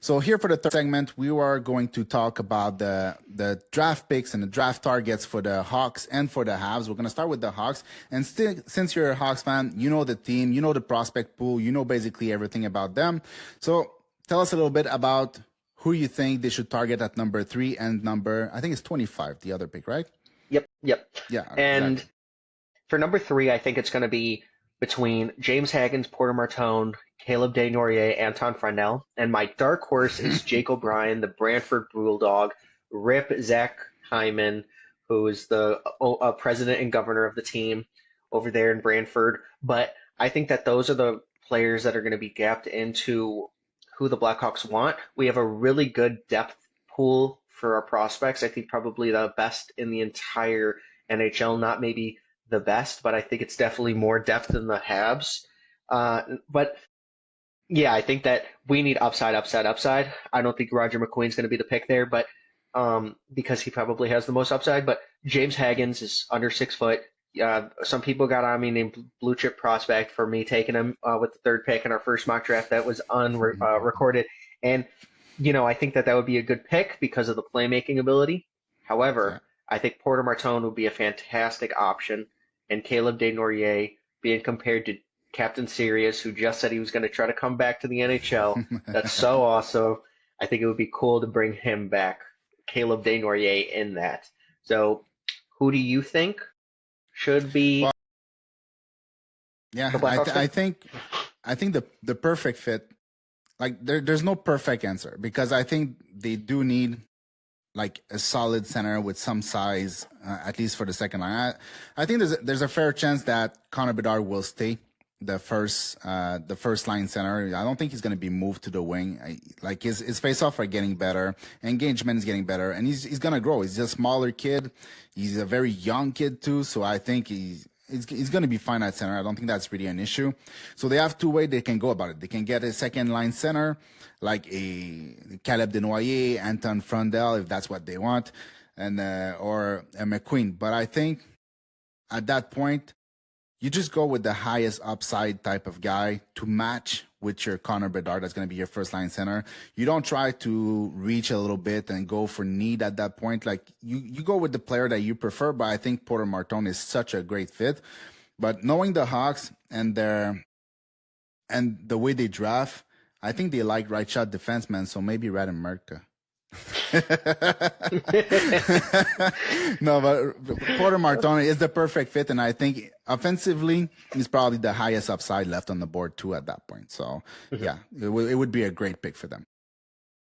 So here for the third segment, we are going to talk about the draft picks and the draft targets for the Hawks and for the Habs. We're going to start with the Hawks. And still, since you're a Hawks fan, you know the team, you know the prospect pool, you know basically everything about them. So tell us a little bit about who you think they should target at number 3 and I think it's 25, the other pick, right? Yep, yep. Yeah, And exactly. for number 3, I think it's going to be between James Haggins, Porter Martone, Caleb Desnoyers, Anton Freinel, and my dark horse is Jake O'Brien, the Brantford Bulldog. Rip Zach Hyman, who is the president and governor of the team over there in Brantford. But I think that those are the players that are going to be gapped into who the Blackhawks want. We have a really good depth pool for our prospects. I think probably the best in the entire NHL, not maybe the best, but I think it's definitely more depth than the Habs. But yeah, I think that we need upside, upside, upside. I don't think Roger McQueen's going to be the pick there, but because he probably has the most upside. But James Haggins is under 6 foot. Some people got on me named blue chip prospect for me taking him with the third pick in our first mock draft that was unrecorded. And I think that would be a good pick because of the playmaking ability. Yeah. However, I think Porter Martone would be a fantastic option, and Caleb Desnoyers being compared to Captain Sirius, who just said he was going to try to come back to the NHL. That's so awesome. I think it would be cool to bring him back, Caleb Desnoyers, in that. So, who do you think should be Well, yeah, the Blackhawks pick? I think the perfect fit, like there's no perfect answer because I think they do need like a solid center with some size, at least for the second line. I think there's a fair chance that Connor Bedard will stay the first line center. I don't think he's going to be moved to the wing. Like his face off are getting better, engagement is getting better, and he's going to grow. He's a smaller kid. He's a very young kid too, so I think he's going to be fine at center. I don't think that's really an issue. So they have two ways they can go about it. They can get a second line center, like a Caleb Desnoyers, Anton Frundel, if that's what they want, and or a McQueen. But I think at that point, you just go with the highest upside type of guy to match with your Connor Bedard. That's going to be your first line center. You don't try to reach a little bit and go for need at that point. Like you go with the player that you prefer, but I think Porter Martone is such a great fit. But knowing the Hawks and the way they draft, I think they like right shot defensemen, so maybe Radim Merca. No, but Porter Martone is the perfect fit, and I think offensively he's probably the highest upside left on the board too at that point. So yeah, it would be a great pick for them.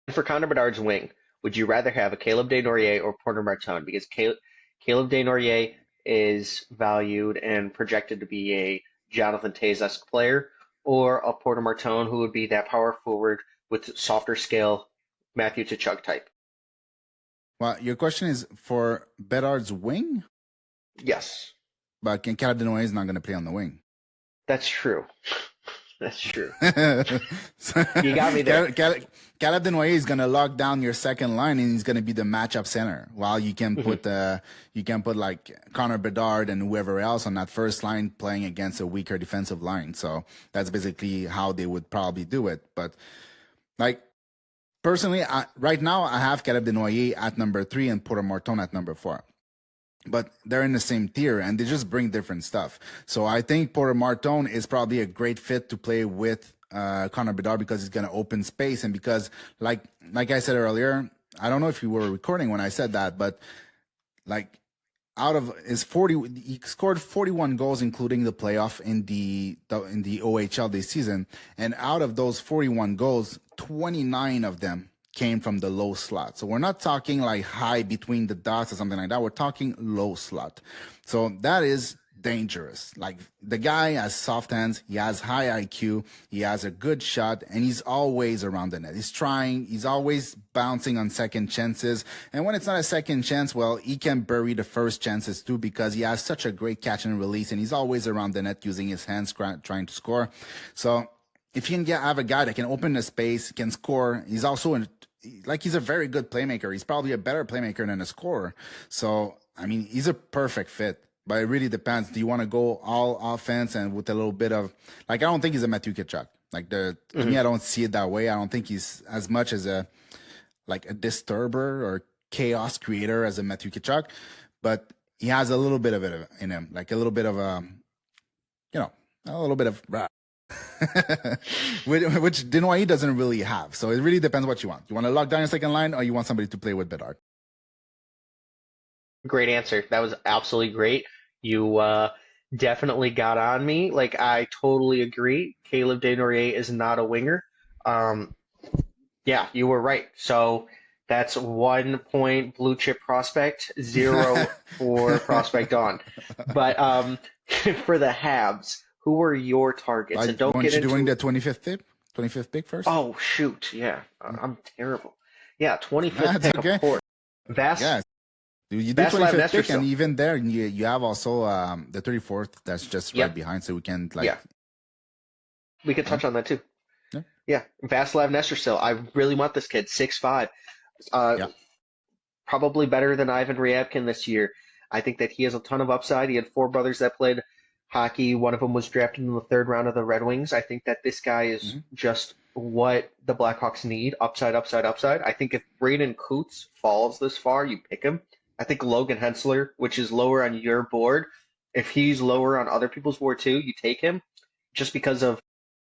For Connor Bedard's wing, would you rather have a Caleb Desnoyers or Porter Martone? Because Caleb Desnoyers is valued and projected to be a Jonathan Toews-esque player, or a Porter Martone who would be that power forward with softer scale Matthew Tkachuk type. Well, your question is for Bedard's wing, Yes, but Caleb Denoy is not going to play on the wing. that's true. That's true. So, You got me there. Caleb Denoy is going to lock down your second line, and he's going to be the matchup center. While you can put like Connor Bedard and whoever else on that first line playing against a weaker defensive line. So that's basically how they would probably do it. But like personally, right now I have Caleb Desnoyers at number 3 and Porter Martone at number 4. But they're in the same tier and they just bring different stuff. So I think Porter Martone is probably a great fit to play with Connor Bedard because he's going to open space. And because like I said earlier, I don't know if you were recording when I said that, but like out of his 40, he scored 41 goals, including the playoff in the OHL this season. And out of those 41 goals, 29 of them came from the low slot. So we're not talking like high between the dots or something like that. We're talking low slot. So that is dangerous. Like the guy has soft hands, he has high IQ, he has a good shot, and he's always around the net. He's trying, he's always bouncing on second chances. And when it's not a second chance, well, he can bury the first chances too because he has such a great catch and release, and he's always around the net using his hands trying to score. So if you can have a guy that can open the space, can score, he's also he's a very good playmaker. He's probably a better playmaker than a scorer. So, I mean, he's a perfect fit. But it really depends. Do you want to go all offense and with a little bit of, like, I don't think he's a Matthew Tkachuk. Like to me, I don't see it that way. I don't think he's as much as a disturber or chaos creator as a Matthew Tkachuk, but he has a little bit of it in him, like a little bit of a little bit of which Denoy doesn't really have. So it really depends what you want. You want to lock down your second line, or you want somebody to play with Bedard? Great answer. That was absolutely great. You definitely got on me. Like, I totally agree. Caleb Desnoyers is not a winger. Yeah, you were right. So that's 1 point blue chip prospect, 0 for prospect on. But for the Habs, who are your targets? And don't Aren't get you into doing the 25th pick first? Oh shoot, yeah, I'm terrible. Yeah, 25th That's pick, okay. of course. Vas Yes. You do Vaslav 25th pick, Nesterov. and even there, you have also the 34th that's just right Yep. behind, so we can Yeah, we could touch on that too. Yeah. Yeah, Vaslav Nesterov. I really want this kid, 6'5". Yeah. Probably better than Ivan Ryabkin this year. I think that he has a ton of upside. He had 4 brothers that played hockey. One of them was drafted in the 3rd round of the Red Wings. I think that this guy is just what the Blackhawks need. Upside, upside, upside. I think if Braden Coots falls this far, you pick him. I think Logan Hensler, which is lower on your board, if he's lower on other people's board too, you take him just because of,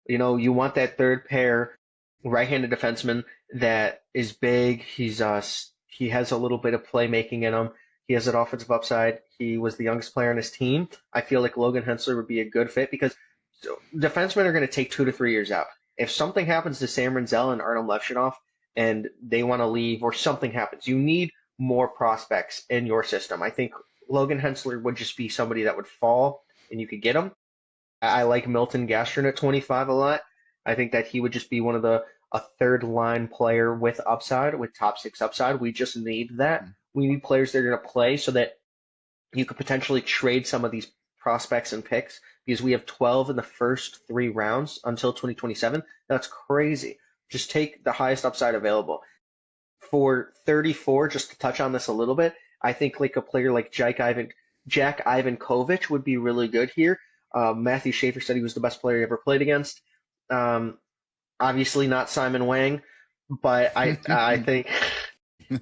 you want that third pair right-handed defenseman that is big. He has a little bit of playmaking in him. He has an offensive upside. He was the youngest player on his team. I feel like Logan Hensler would be a good fit because defensemen are going to take 2 to 3 years out. If something happens to Sam Renzel and Artem Levshunov and they want to leave or something happens, you need more prospects in your system. I think Logan Hensler would just be somebody that would fall and you could get him. I like Milton Gastrin at 25 a lot. I think that he would just be one of a third line player with upside, with top 6 upside. We just need that. We need players that are going to play so that you could potentially trade some of these prospects and picks because we have 12 in the first 3 rounds until 2027. That's crazy. Just take the highest upside available. For 34, just to touch on this a little bit, I think like a player like Jack Ivankovic would be really good here. Matthew Schaefer said he was the best player he ever played against. Obviously not Simon Wang, but I think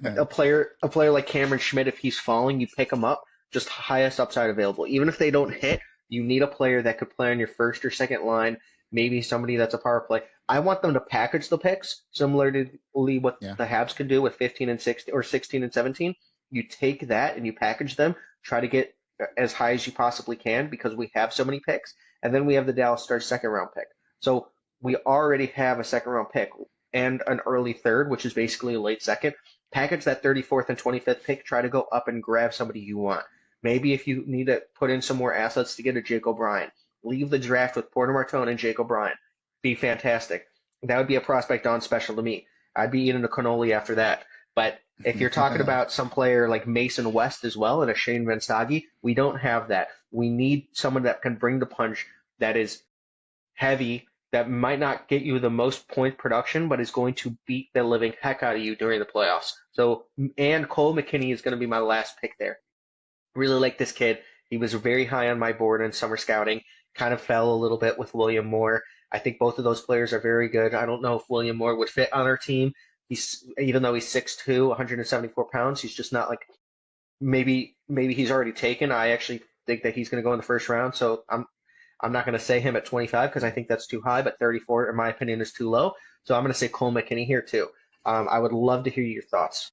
a player like Cameron Schmidt, if he's falling, you pick him up. Just highest upside available. Even if they don't hit, you need a player that could play on your first or second line, maybe somebody that's a power play. I want them to package the picks, similarly what the Habs could do with 15 and 16 or 16 and 17. You take that and you package them, try to get as high as you possibly can because we have so many picks, and then we have the Dallas Stars second round pick. So we already have a second round pick and an early third, which is basically a late second. Package that 34th and 25th pick, try to go up and grab somebody you want. Maybe if you need to put in some more assets to get a Jake O'Brien, leave the draft with Porter Martone and Jake O'Brien. Be fantastic. That would be a prospect on special to me. I'd be eating a cannoli after that. But if you're talking about some player like Mason West as well and a Shane Van Stogge, we don't have that. We need someone that can bring the punch, that is heavy, that might not get you the most point production, but is going to beat the living heck out of you during the playoffs. So, and Cole McKinney is going to be my last pick there. Really like this kid. He was very high on my board in summer scouting. Kind of fell a little bit with William Moore. I think both of those players are very good. I don't know if William Moore would fit on our team. Even though he's 6'2", 174 pounds, he's just not like maybe he's already taken. I actually think that he's going to go in the first round. So I'm not going to say him at 25 because I think that's too high, but 34, in my opinion, is too low. So I'm going to say Cole McKinney here too. I would love to hear your thoughts.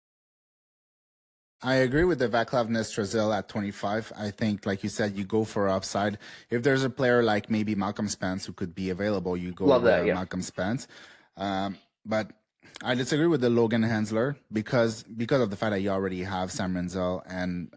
I agree with the Vaclav Nestrasil at 25. I think, like you said, you go for upside. If there's a player like maybe Malcolm Spence who could be available, you go with Malcolm Spence. But I disagree with the Logan Hensler because of the fact that you already have Sam Renzel and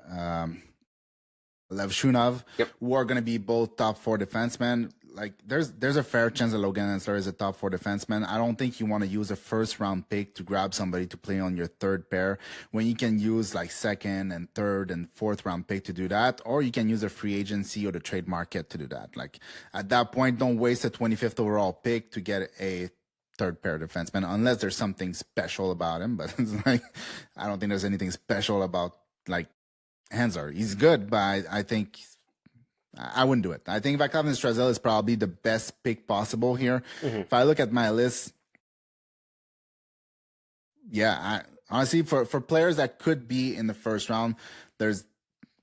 Levshunov, who are going to be both top 4 defensemen. Like there's a fair chance that Logan Hensler is a top 4 defenseman. I don't think you want to use a first round pick to grab somebody to play on your third pair when you can use like second and third and fourth round pick to do that, or you can use a free agency or the trade market to do that. Like at that point, don't waste a 25th overall pick to get a third pair defenseman unless there's something special about him. But it's like I don't think there's anything special about like Hensler. He's good, but I think I wouldn't do it. I think Vaclav Nestrazel is probably the best pick possible here. Mm-hmm. If I look at my list, honestly, for players that could be in the first round, there's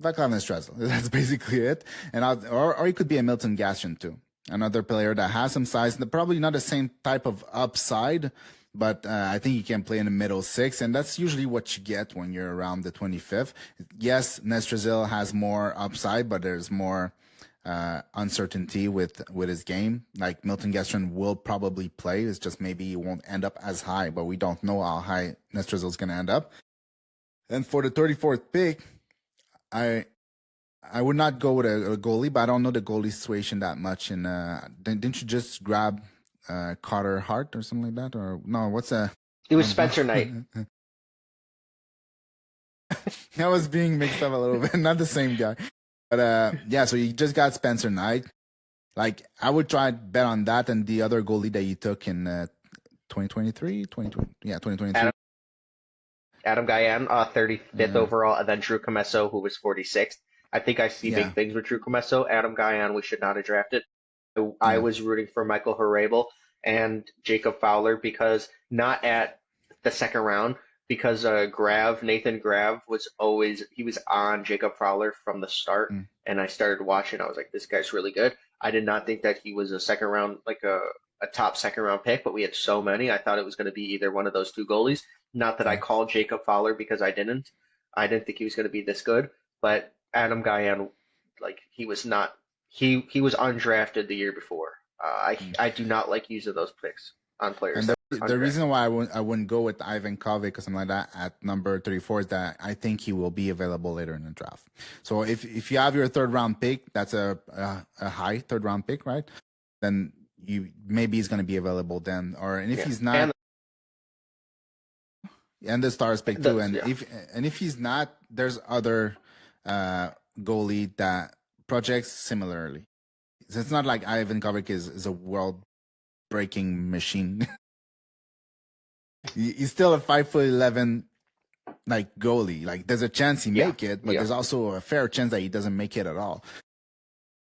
Vaclav Nestrazel. That's basically it. And or it could be a Milton Gastron too, another player that has some size, probably not the same type of upside, but I think he can play in the middle six, and that's usually what you get when you're around the 25th. Yes, Nestrazel has more upside, but there's more uncertainty with his game. Like Milton Gastron will probably play. It's just maybe he won't end up as high, but we don't know how high Nestrazel is going to end up. And for the 34th pick, I would not go with a goalie, but I don't know the goalie situation that much. And didn't you just grab Carter Hart or something like that? Or no, what's a? It was Spencer Knight. I was being mixed up a little bit. Not the same guy. But yeah, so you just got Spencer Knight. Like, I would try to bet on that and the other goalie that you took in 2023. Adam Guyan, 35th overall, and then Drew Comesso, who was 46th. I think I see big things with Drew Comesso. Adam Guyan, we should not have drafted. I was rooting for Michael Harabel and Jacob Fowler because not at the second round, because Nathan Grav was on Jacob Fowler from the start, and I started watching. I was like, this guy's really good. I did not think that he was a second round, like a top second round pick, but we had so many. I thought it was going to be either one of those two goalies. Not that I called Jacob Fowler because I didn't. I didn't think he was going to be this good, but Adam Guyan, like he was not. He was undrafted the year before. I do not like using those picks on players. And the reason why I wouldn't go with Ivan Kovic or something like that at number 34 is that I think he will be available later in the draft. So if you have your third round pick, that's a high third round pick, right? Then maybe he's going to be available then, and if he's not, and the Stars pick too, if he's not, there's other goalie that projects similarly. So it's not like Ivan Kovic is a world breaking machine. He's still a 5'11" like goalie. Like there's a chance he make it, but there's also a fair chance that he doesn't make it at all.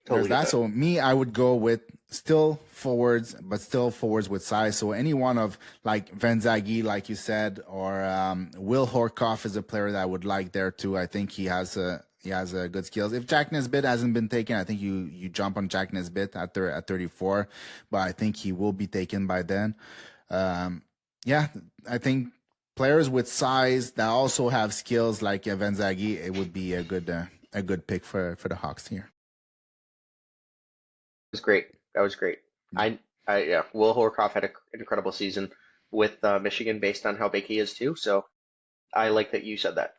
Totally. There's that. So I would go with still forwards, but still forwards with size. So any one of like Vanzaghi, like you said, or Will Horkoff is a player that I would like there too. I think he has good skills. If Jack Nesbitt hasn't been taken, I think you jump on Jack Nesbitt at 34, but I think he will be taken by then. I think players with size that also have skills like Vanzaghi, it would be a good pick for the Hawks here. Was great. That was great. Will Horkoff had an incredible season with Michigan based on how big he is too. So I like that you said that.